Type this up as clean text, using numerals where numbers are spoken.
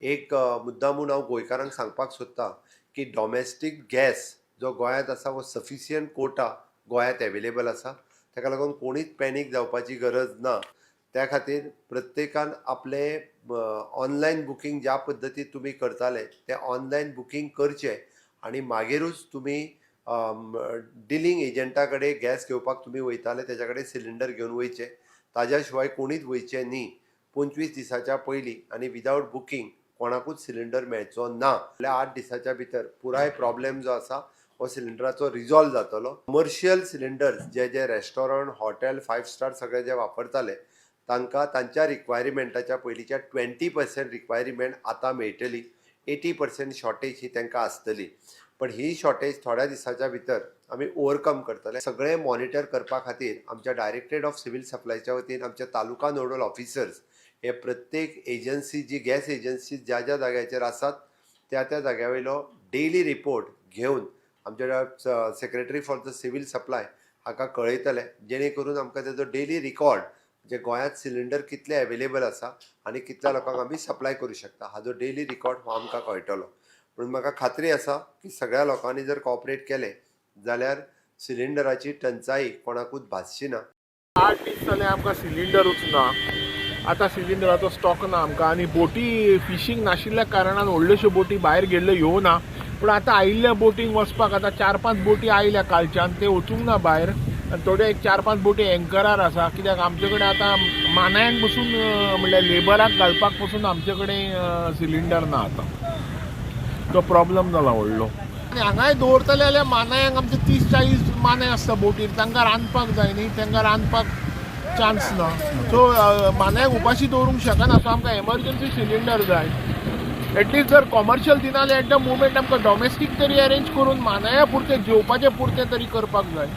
एक मुद्दामून हांव गोंयकारांक सांगपाक सोदतां की डॉमेस्टीक गॅस जो गोंयांत आसा वो सफिशियंट कोटा गोंयांत एवेलेबल आसा. ताका लागून कोणीच पॅनीक जावपाची गरज ना. त्या खातीर प्रत्येकान आपलें ऑनलायन बुकींग ज्या पद्दतीन तुमी करताले तें ऑनलायन बुकींग करचें आनी मागीरूच तुमी डिलींग एजंटा कडेन गॅस घेवपाक तुमी वयताले तेच्या कडेन सिलिंडर घेवन वयचे. ताज्या शिवाय कोणीच वयचें न्ही. 25 दिसाच्या पयलीं आनी विदावट बुकींग कोणाकूच सिलिंडर मेळचो ना. 8 दिसाच्या भितर पुराय प्रॉब्लेम जो आसा हो सिलिंडराचो रिजॉल्व जातलो. कमर्शियल सिलिंडर्स जे जे रेस्टॉरंट हॉटेल 5 स्टार सगळे जे वापरताले तांकां तांच्या रिक्वायरमेंटाच्या पयलींच्या 20% रिक्वायरमेंट आतां मेळटली. 80% शॉर्टेज ही तांकां आसतली. पण ही शॉर्टेज थोड्या दिसाच्या भितर आमी ओवरकम करतले. सगळे मॉनिटर करपा खातीर आमच्या डायरेक्टरेट ऑफ सिव्हिल सप्लायच्या वतीन आमचे तालुका नोडल ऑफिसर्स हे प्रत्येक एजन्सी जी गॅस एजन्सी ज्या ज्या जाग्याचेर आसात त्या त्या जाग्यावयलो डेली रिपोर्ट घेवन आमच्या secretary for the civil supply हाका कळयतले, जेणे करून आमकां तेजो डेली रिकॉर्ड जे गोंयांत सिलिंडर कितले एवेलेबल आसा आनी कितल्या लोकांक आमी सप्लाय करूं शकता हाजो डेली रिकॉर्ड हो आमकां कळटलो. म्हणून म्हाका खात्री आसा की सगळ्या लोकांनी जर कॉपरेट केले जाल्यार सिलिंडराची टंचाई कोणाकूच भासची ना. 8 दीस जाले आमकां सिलिंडरूच ना. आतां सिलिंडराचो स्टॉक ना आमकां आनी बोटी फिशींग नाशिल्ल्या कारणान व्हडल्योश्यो बोटी भायर गेल्ल्यो येवना. पूण आतां आयिल्ल्या बोटींक वचपाक आतां 4-5 बोटी आयल्या कालच्यान, ते वचूंक ना भायर. आनी थोड्यो एक 4-5 बोटी एंकरार आसा. कित्याक आमचे कडेन आतां मानायांक पसून म्हणल्यार लेबराक घालपाक पसून आमचे कडेन सिलिंडर ना. आतां तो प्रॉब्लम जाला व्हडलो. आनी हांगाय दवरतले जाल्यार मानायांक आमचे 30-40 मानाय आसता बोटीर, तांकां रांदपाक जाय न्ही, तांकां रांदपाक चान्स ना. सो मानायांक उपाशी दवरूंक शकना. सो आमकां एमर्जन्सी सिलिंडर जाय. एटलिस्ट जर कॉमर्शियल दिना जाल्यार एट द मुवमेंट आमकां डॉमेस्टीक तरी अरेंज करून मानाया पुरते जेवपाचे पुरते तरी करपाक जाय.